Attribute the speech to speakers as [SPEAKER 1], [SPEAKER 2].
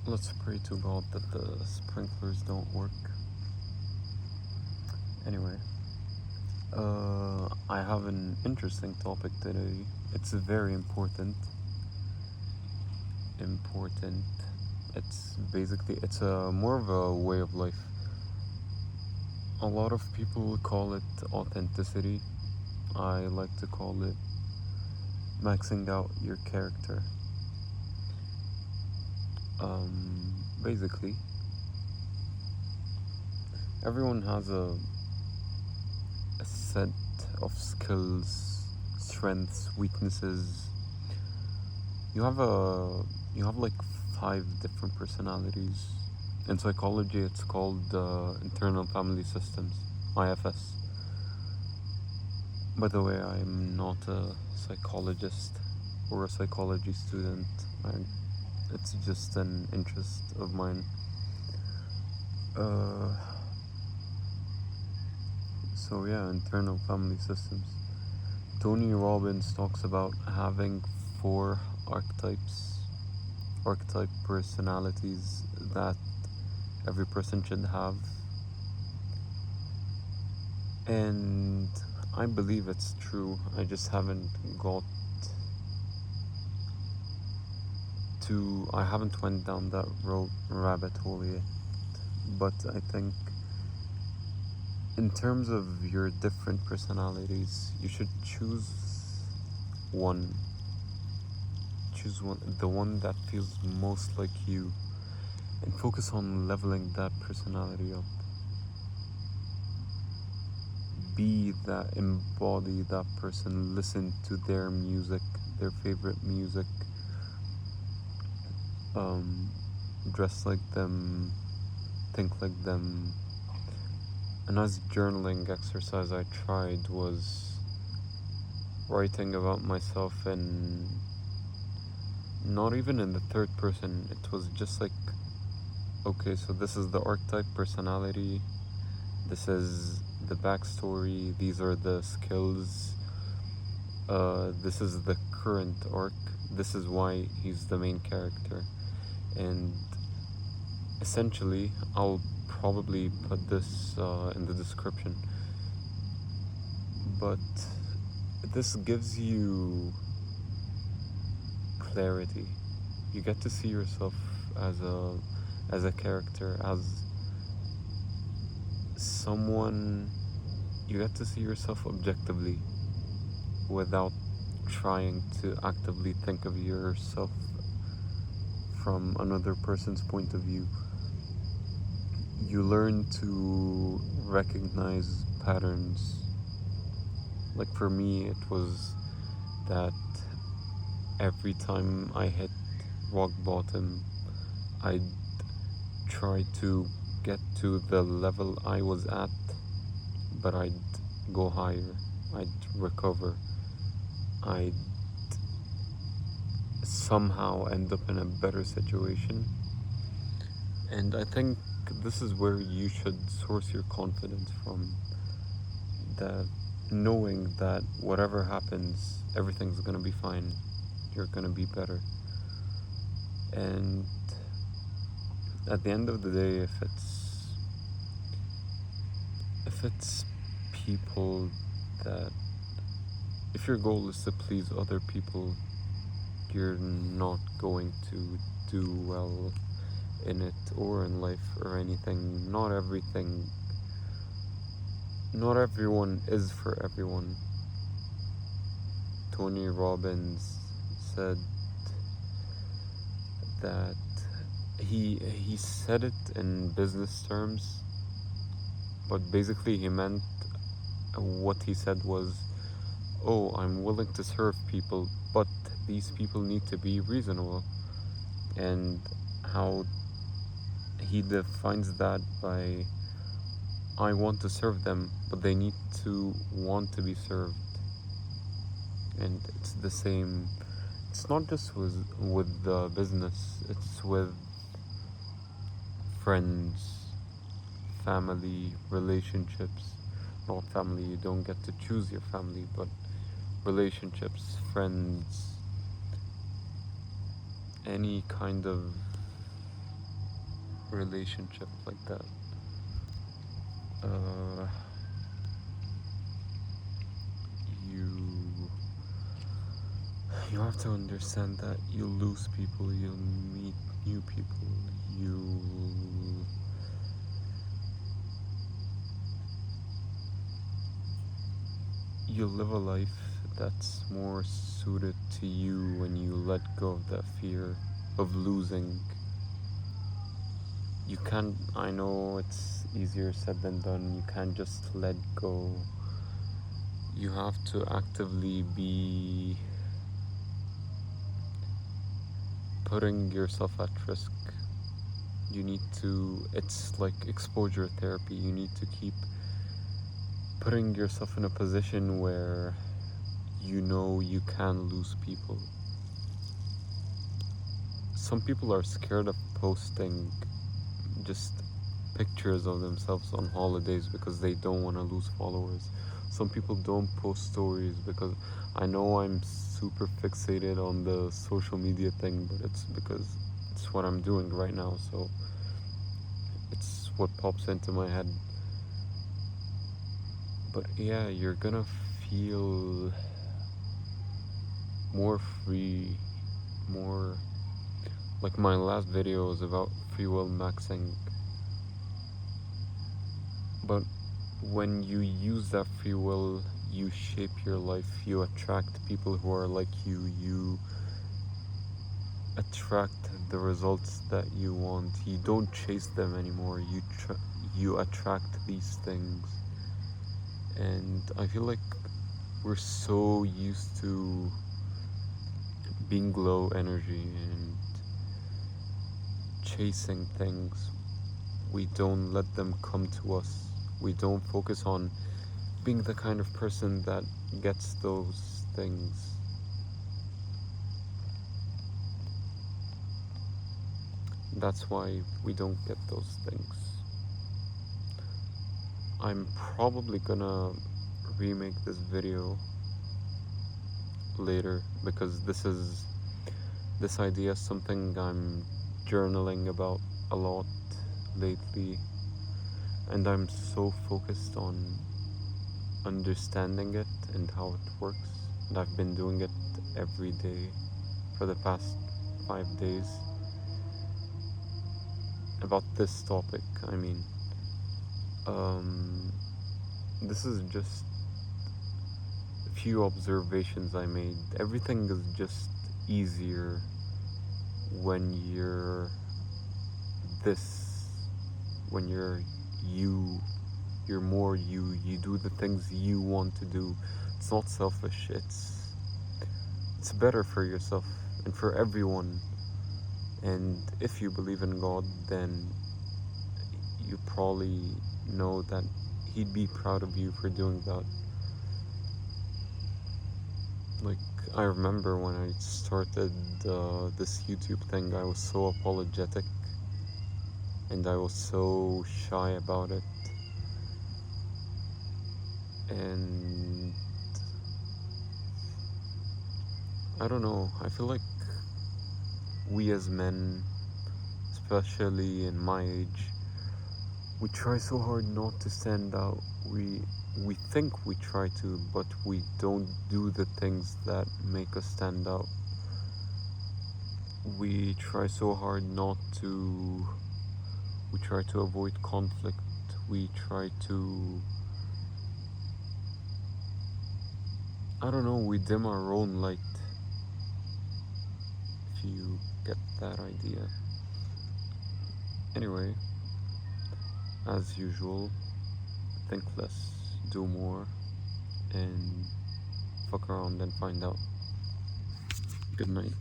[SPEAKER 1] Let's pray to God that the sprinklers don't work. Anyway, I have an interesting topic today. It's very important. Important. It's a more of a way of life. A lot of people call it authenticity. I like to call it maxing out your character. Basically, everyone has a set of skills, strengths, weaknesses. You have like 5 different personalities. In psychology, it's called internal family systems, IFS. By the way, I'm not a psychologist or a psychology student. It's just an interest of mine. So yeah, internal family systems. Tony Robbins talks about having 4 archetype personalities that every person should have. And I believe it's true. I just haven't I haven't went down that rabbit hole yet. But I think in terms of your different personalities, you should choose one. Choose one, the one that feels most like you, and focus on leveling that personality up. Embody that person, listen to their music, their favorite music, dress like them, think like them. A nice journaling exercise I tried was writing about myself in, not even in the third person. It was just like, okay, so this is the archetype personality, this is the backstory, these are the skills, this is the current arc, this is why he's the main character. And essentially, I'll probably put this in the description, but this gives you clarity. You get to see yourself as a character, as someone. You get to see yourself objectively without trying to actively think of yourself from another person's point of view. You learn to recognize patterns. Like for me, it was that every time I hit rock bottom, I'd try to get to the level I was at, but I'd go higher, I'd recover, I'd somehow end up in a better situation. And I think this is where you should source your confidence from, that knowing that whatever happens, everything's gonna be fine, you're gonna be better. And at the end of the day, if it's people that, if your goal is to please other people, you're not going to do well in it or in life or anything. Not everyone is for everyone. Tony Robbins said that he said it in business terms, but basically he meant, what he said was, oh, I'm willing to serve people, but these people need to be reasonable. And how he defines that by, I want to serve them, but they need to want to be served. And it's the same. It's not just with the business. It's with friends, family, relationships. Not family. You don't get to choose your family, but relationships, friends, any kind of relationship like that. Uh, you you have to understand that you lose people, you'll meet new people, you you live a life that's more suited to you when you let go of that fear of losing. You can't, I know it's easier said than done, you can't just let go. You have to actively be putting yourself at risk. You need to, it's like exposure therapy, you need to keep putting yourself in a position where you know you can lose people. Some people are scared of posting just pictures of themselves on holidays because they don't want to lose followers. Some people don't post stories because I know I'm super fixated on the social media thing, but it's because it's what I'm doing right now, so it's what pops into my head. But yeah, you're gonna feel more free, more like my last video was about free will maxing. But when you use that free will, you shape your life, you attract people who are like you attract the results that you want. You don't chase them anymore, you attract these things. And I feel like we're so used to being low energy and chasing things. We don't let them come to us. We don't focus on being the kind of person that gets those things. That's why we don't get those things. I'm probably gonna remake this video later because this idea is something I'm journaling about a lot lately, and I'm so focused on understanding it and how it works, and I've been doing it every day for the past 5 days about this topic. I mean, this is just a few observations I made. Everything is just easier when you're this, when you're more you do the things you want to do. It's not selfish, it's better for yourself and for everyone. And if you believe in God, then you probably know that he'd be proud of you for doing that. Like, I remember when I started this YouTube thing, I was so apologetic and I was so shy about it. And I don't know, I feel like we as men, especially in my age, we try so hard not to stand out. We think we try to, but we don't do the things that make us stand out. We try so hard not to, we try to avoid conflict. We try to, I don't know, we dim our own light, if you get that idea. Anyway, as usual, think less, do more, and fuck around and find out. Good night.